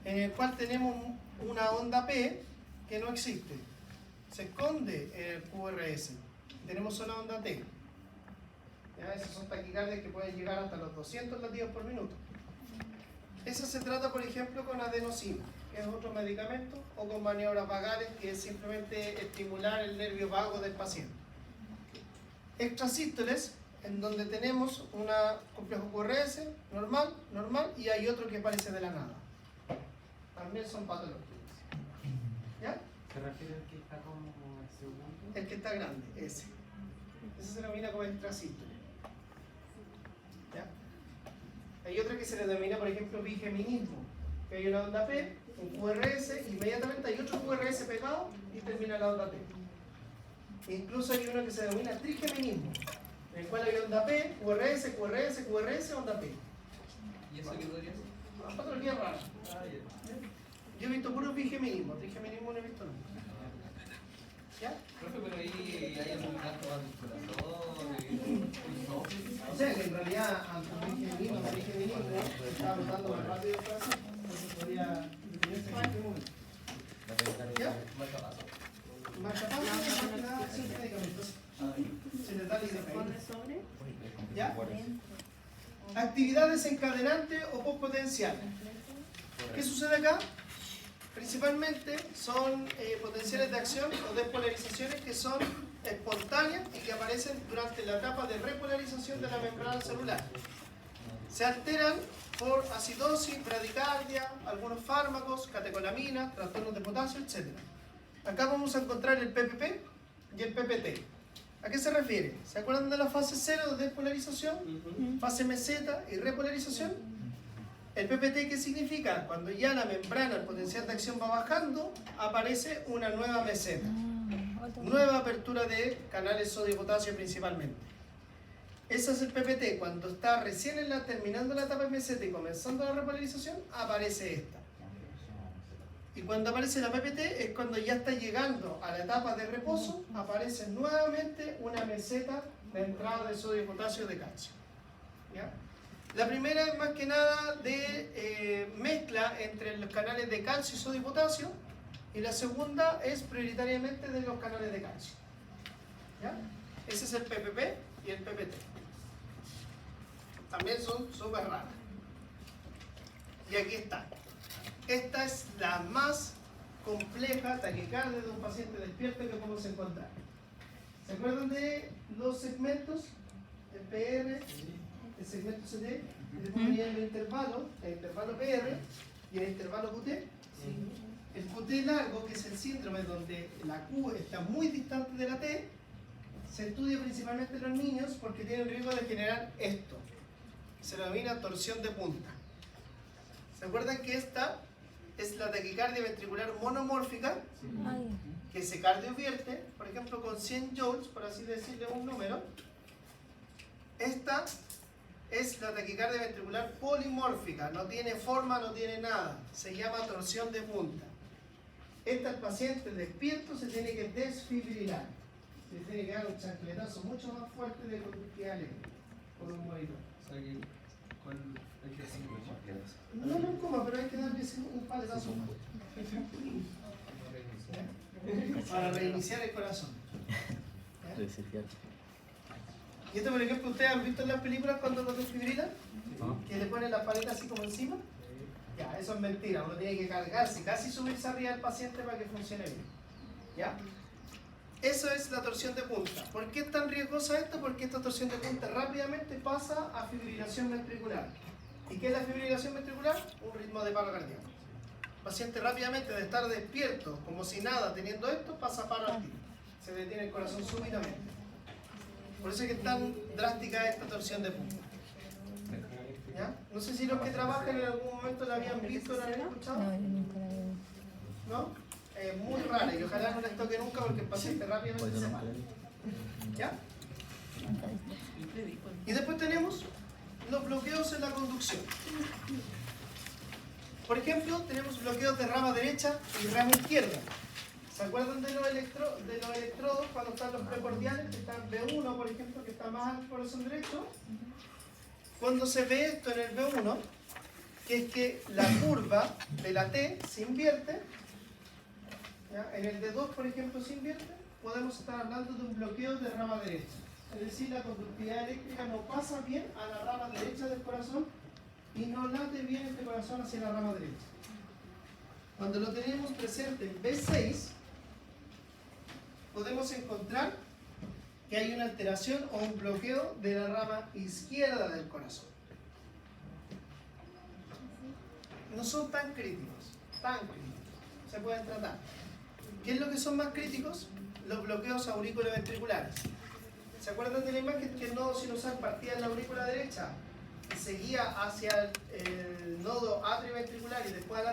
En el cual tenemos una onda P que no existe, se esconde en el QRS, tenemos una onda T. ¿Ya? Esas son taquicardias que pueden llegar hasta los 200 latidos por minuto. Eso se trata, por ejemplo, con adenosina, que es otro medicamento, o con maniobras vagales, que es simplemente estimular el nervio vago del paciente. Extrasístoles, en donde tenemos un complejo QRS normal, y hay otro que aparece de la nada. También son patológicos. ¿Ya? ¿Se refiere al que está como el segundo? El que está grande, ese. Ese se denomina como extrasístole. ¿Ya? Hay otra que se le denomina, por ejemplo, bigeminismo, que hay una onda P, un QRS, inmediatamente hay otro QRS pegado y termina la onda T. Incluso hay uno que se denomina trigeminismo, en el cual hay onda P, QRS, onda P. ¿Y eso qué podría ser? Una patología rara. Yo he visto puros bigeminismo, trigeminismo no he visto nunca. ¿Ya? Profe, pero ahí hay algún gasto al corazón, no. O sea que en realidad, ante el bigeminismo, estaba rotando más rápido el corazón, entonces podría detenerse en este momento. ¿Ya? Marcapasos. Marcapasos es más que nada sin medicamentos. Se les da la ¿Pone sobre? ¿Ya? Actividad desencadenante o postpotencial. ¿Qué sucede acá? Principalmente son potenciales de acción o despolarizaciones que son espontáneas y que aparecen durante la etapa de repolarización de la membrana celular. Se alteran por acidosis, bradicardia, algunos fármacos, catecolaminas, trastornos de potasio, etc. Acá vamos a encontrar el PPP y el PPT. ¿A qué se refiere? ¿Se acuerdan de la fase 0 de despolarización? Fase meseta y repolarización. El PPT, ¿qué significa? Cuando ya la membrana, el potencial de acción va bajando, aparece una nueva meseta. Nueva apertura de canales sodio-potasio principalmente. Ese es el PPT. Cuando está recién terminando la etapa de meseta y comenzando la repolarización, aparece esta. Y cuando aparece la PPT es cuando ya está llegando a la etapa de reposo, aparece nuevamente una meseta de entrada de sodio, potasio, de calcio. ¿Ya? La primera es más que nada de mezcla entre los canales de calcio y sodio y potasio, y la segunda es prioritariamente de los canales de calcio. ¿Ya? Ese es el PPP y el PPT. También son súper raras. Y aquí está. Esta es la más compleja taquicardia de un paciente despierto que podemos encontrar. ¿Se acuerdan de los segmentos? El PR, el segmento CD, y después venía el intervalo PR y el intervalo QT. El QT largo, que es el síndrome donde la Q está muy distante de la T, se estudia principalmente en los niños porque tienen riesgo de generar esto. Se denomina torsión de punta. ¿Se acuerdan que esta es la taquicardia ventricular monomórfica, que se cardiovierte, por ejemplo, con 100 joules, por así decirle un número? Esta es la taquicardia ventricular polimórfica, no tiene forma, no tiene nada, se llama torsión de punta. Esta, el paciente despierto se tiene que desfibrilar, se tiene que dar un chancletazo mucho más fuerte de conductividad alegre por un monitor. O sea que con el que sí No lo coma, pero hay que darle un paletazo para reiniciar el corazón. ¿Ya? Y esto, por ejemplo, ¿ustedes han visto en las películas cuando lo desfibrilan? Que le ponen la paleta así como encima. Ya, eso es mentira, uno tiene que cargarse, casi subirse arriba del paciente para que funcione bien. ¿Ya? Eso es la torsión de punta. ¿Por qué es tan riesgosa esto? Porque esta torsión de punta rápidamente pasa a fibrilación ventricular. ¿Y qué es la fibrilación ventricular? Un ritmo de paro cardíaco. El paciente rápidamente, de estar despierto, como si nada, teniendo esto, pasa a paro al tiro. Se detiene el corazón súbitamente. Por eso es que es tan drástica esta torsión de punta. ¿Ya? No sé si los que trabajan en algún momento la habían visto o la habían escuchado. No, yo nunca la veo. ¿No? Es muy rara y ojalá no les toque nunca porque el paciente rápidamente se mata. ¿Ya? Y después tenemos los bloqueos en la conducción. Por ejemplo, tenemos bloqueos de rama derecha y rama izquierda. ¿Se acuerdan de los electrodos cuando están los precordiales? Que están B1, por ejemplo, que está más al corazón derecho. Cuando se ve esto en el B1, que es que la curva de la T se invierte, ¿ya? En el D2, por ejemplo, se invierte, podemos estar hablando de un bloqueo de rama derecha. Es decir, la conductividad eléctrica no pasa bien a la rama derecha del corazón y no late bien este corazón hacia la rama derecha. Cuando lo tenemos presente en B6, podemos encontrar que hay una alteración o un bloqueo de la rama izquierda del corazón. No son tan críticos, se pueden tratar. ¿Qué es lo que son más críticos? Los bloqueos auriculoventriculares. ¿Se acuerdan de la imagen que el nodo sinusal partía en la aurícula derecha y seguía hacia el nodo atrioventricular y después a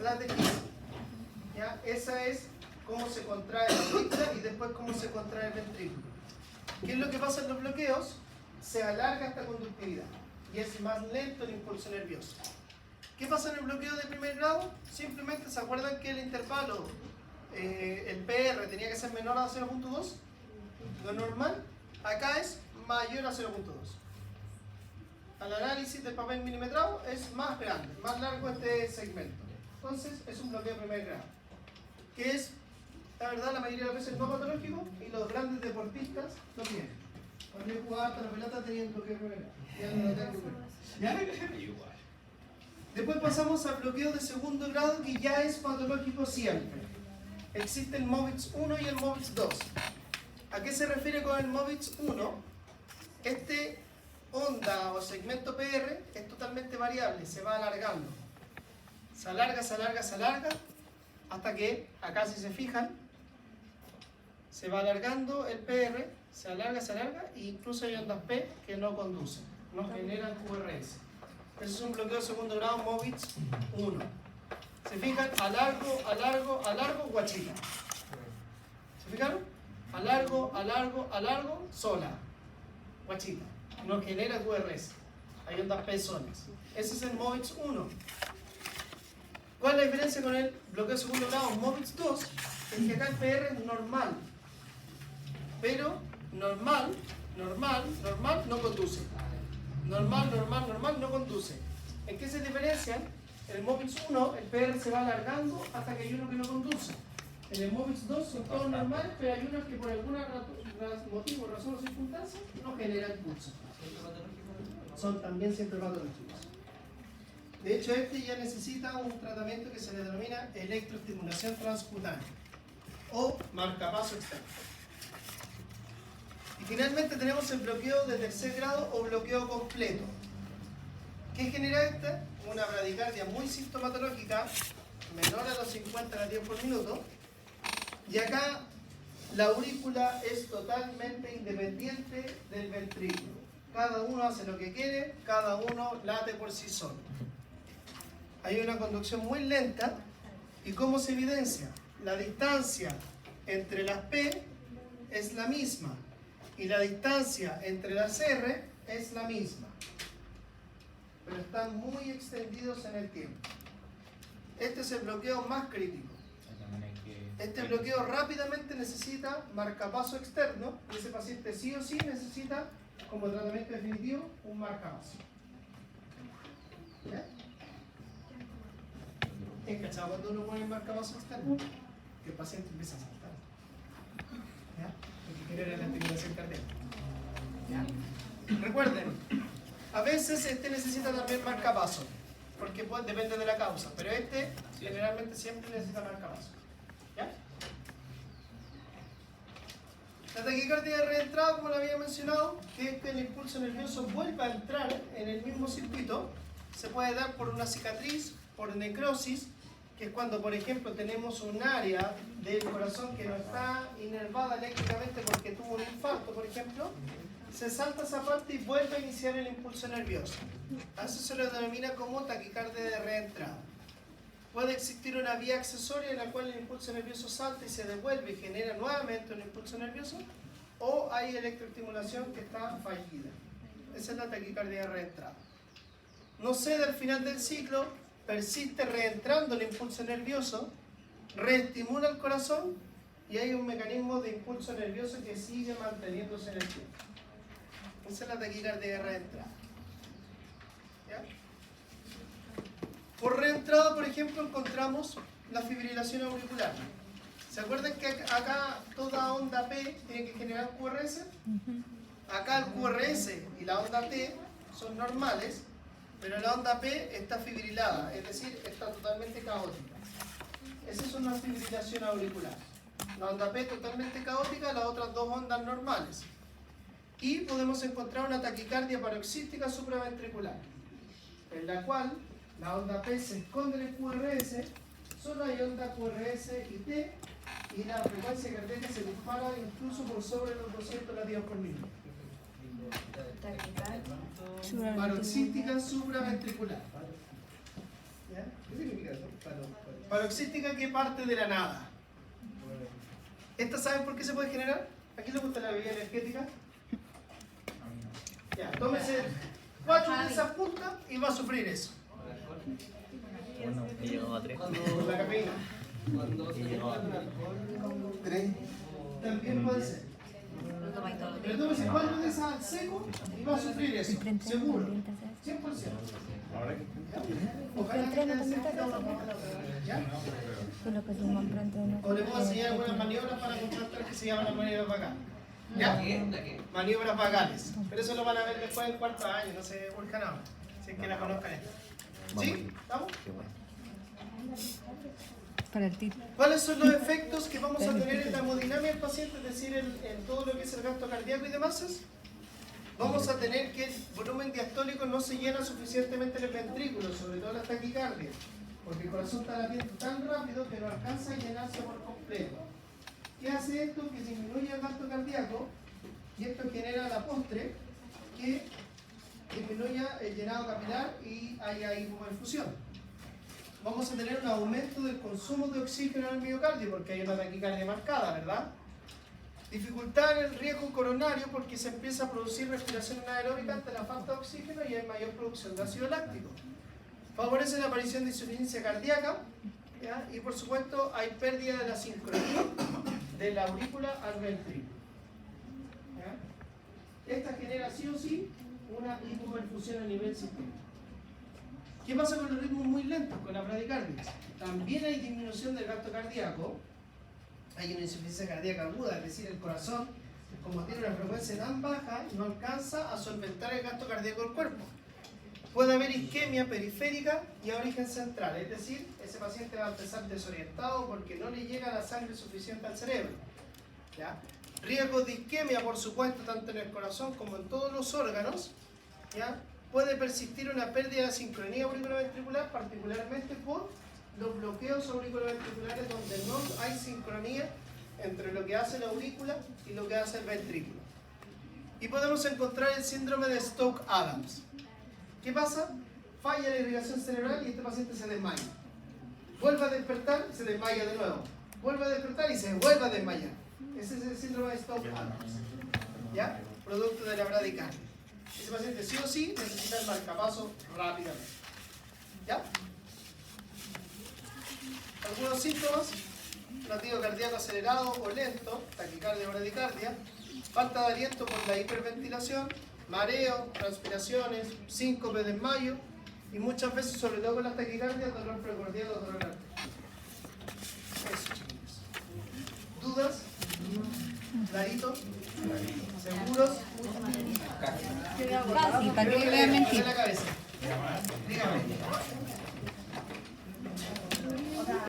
las de His? ¿Ya? Esa es cómo se contrae la aurícula y después cómo se contrae el ventrículo. ¿Qué es lo que pasa en los bloqueos? Se alarga esta conductividad y es más lento el impulso nervioso. ¿Qué pasa en el bloqueo de primer grado? Simplemente se acuerdan que el intervalo, el PR tenía que ser menor a 0.2. Lo normal acá es mayor a 0.2. Al análisis del papel milimetrado es más grande, más largo este segmento. Entonces es un bloqueo de primer grado, que es, la verdad, la mayoría de las veces no patológico y los grandes deportistas lo tienen. Cuando yo jugaba hasta la pelota tenían bloqueo de primer grado. Ya no lo tengo. ¿Ya? Después pasamos al bloqueo de segundo grado, que ya es patológico siempre. Existe el MOVIX 1 y el MOVIX 2. ¿A qué se refiere con el MOVIX 1? Este onda o segmento PR es totalmente variable, se va alargando. Se alarga, se alarga, se alarga, hasta que, acá si se fijan, se va alargando el PR, se alarga, e incluso hay ondas P que no conducen, no generan QRS. Eso es un bloqueo de segundo grado MOVIX 1. ¿Se fijan? Alargo, alargo, alargo, guachita. ¿Se fijaron? Alargo, alargo, alargo, sola. Guachita. No genera QRS. Hay ondas P solas. Ese es el MOVIX 1. ¿Cuál es la diferencia con el bloqueo de segundo grado MOVIX 2? Es que acá el PR es normal. Pero normal no conduce. Normal no conduce. ¿En qué se diferencian? En el MOVIX 1 el PR se va alargando hasta que hay uno que no conduce. En el MOVIX 2 son todos normales, pero hay unos que por algún motivo, razón o circunstancia no generan pulso. Son también siempre patológicos. De hecho, este ya necesita un tratamiento que se le denomina electroestimulación transcutánea o marcapaso externo. Y finalmente tenemos el bloqueo de tercer grado o bloqueo completo. ¿Qué genera este? Una bradicardia muy sintomatológica, menor a los 50 latidos por minuto. Y acá la aurícula es totalmente independiente del ventrículo. Cada uno hace lo que quiere, cada uno late por sí solo. Hay una conducción muy lenta. ¿Y cómo se evidencia? La distancia entre las P es la misma y la distancia entre las R es la misma, pero están muy extendidos en el tiempo. Este es el bloqueo más crítico. Este bloqueo rápidamente necesita marcapaso externo y ese paciente sí o sí necesita como tratamiento definitivo un marcapaso. ¿Ya? ¿Es cachado cuando uno pone el marcapaso externo? Que el paciente empieza a saltar. ¿Ya? Porque quiere la estimulación cardíaca. ¿Ya? Recuerden, a veces este necesita también marcapaso, porque depende de la causa, pero este generalmente siempre necesita marcapaso. ¿Ya? La taquicardia de reentrada, como lo había mencionado, que es que el impulso nervioso vuelva a entrar en el mismo circuito, se puede dar por una cicatriz, por necrosis, que es cuando, por ejemplo, tenemos un área del corazón que no está inervada eléctricamente porque tuvo un infarto, por ejemplo, se salta esa parte y vuelve a iniciar el impulso nervioso. A eso se le denomina como taquicardia de reentrada. Puede existir una vía accesoria en la cual el impulso nervioso salta y se devuelve y genera nuevamente un impulso nervioso, o hay electroestimulación que está fallida. Esa es la taquicardia de reentrada. No cede al final del ciclo, persiste reentrando el impulso nervioso, reestimula el corazón y hay un mecanismo de impulso nervioso que sigue manteniéndose en el tiempo. Esa es la taquicardia de reentrada. ¿Ya? Por reentrada, por ejemplo, encontramos la fibrilación auricular. ¿Se acuerdan que acá toda onda P tiene que generar QRS? Acá el QRS y la onda T son normales, pero la onda P está fibrilada, es decir, está totalmente caótica. Esa es una fibrilación auricular. La onda P totalmente caótica, las otras dos ondas normales. Y podemos encontrar una taquicardia paroxística supraventricular, en la cual la onda P se esconde en el QRS, solo hay onda QRS y T, y la frecuencia cardíaca se dispara incluso por sobre los 200 latidos por minuto. Paroxística supraventricular. ¿Ya? ¿Qué significa eso? Paroxística que parte de la nada. ¿Esta saben por qué se puede generar? ¿Aquí le gusta la bebida energética? Ya, tómese 4 de esas puntas y va a sufrir eso. Bueno, he llegado a 3. Por la cafeína. Cuando se le falta alcohol, 3. También puede ser. Lo tomáis todo el Pero día. tómese 4 de esas al seco y va a sufrir eso. Seguro. 100%. Ojalá que tenga ¿ya? O le puedo enseñar algunas maniobras para contrastar que se llaman las maniobras vagales. ¿Ya? ¿la qué? Maniobras vagales. Pero eso lo van a ver después en cuarto año, no se urjan ahora. Si es que la conozcan esta. ¿Sí? ¿Vamos? Qué bueno. Para el título. ¿Cuáles son los efectos que vamos a tener en la hemodinámica del paciente, es decir, en todo lo que es el gasto cardíaco y demás? Vamos a tener que el volumen diastólico no se llena suficientemente en el ventrículo, sobre todo en la taquicardia, porque el corazón está latiendo tan rápido que no alcanza a llenarse por completo. ¿Qué hace esto? Que disminuye el gasto cardíaco, y esto genera a la postre que disminuya el llenado capilar y haya hipoperfusión. Vamos a tener un aumento del consumo de oxígeno en el miocardio porque hay una taquicardia marcada, ¿verdad? Dificultad en el riesgo coronario porque se empieza a producir respiración anaeróbica ante la falta de oxígeno y hay mayor producción de ácido láctico. Favorece la aparición de insuficiencia cardíaca, ¿ya? Y por supuesto hay pérdida de la sincronía de la aurícula al ventrículo. ¿Ya? Esta genera sí o sí una hipoperfusión a nivel sistémico. ¿Qué pasa con los ritmos muy lentos, con la bradicardia? También hay disminución del gasto cardíaco, hay una insuficiencia cardíaca aguda, es decir, el corazón, como tiene una frecuencia tan baja, no alcanza a solventar el gasto cardíaco del cuerpo. Puede haber isquemia periférica y a origen central, es decir, ese paciente va a empezar desorientado porque no le llega la sangre suficiente al cerebro. ¿Ya? Riesgos de isquemia, por supuesto, tanto en el corazón como en todos los órganos. ¿Ya? Puede persistir una pérdida de sincronía auriculoventricular, particularmente por los bloqueos auriculoventriculares donde no hay sincronía entre lo que hace la aurícula y lo que hace el ventrículo. Y podemos encontrar el síndrome de Stokes-Adams. ¿Qué pasa? Falla la irrigación cerebral y este paciente se desmaya. Vuelve a despertar y se desmaya de nuevo. Vuelve a despertar y se vuelve a desmayar. Ese es el síndrome de Stokes-Adams. ¿Ya? Producto de la bradicardia. Ese paciente sí o sí necesita el marcapaso rápidamente. ¿Ya? Algunos síntomas: latido cardíaco acelerado o lento, taquicardia o bradicardia, falta de aliento por la hiperventilación, mareo, transpiraciones, síncope, desmayo y muchas veces, sobre todo con las taquicardias, dolor precordial o dolor arterial. Eso, chicos. ¿Dudas? ¿Clarito? ¿Seguros? Casi, para que le vean mentir. En la cabeza. Dígame.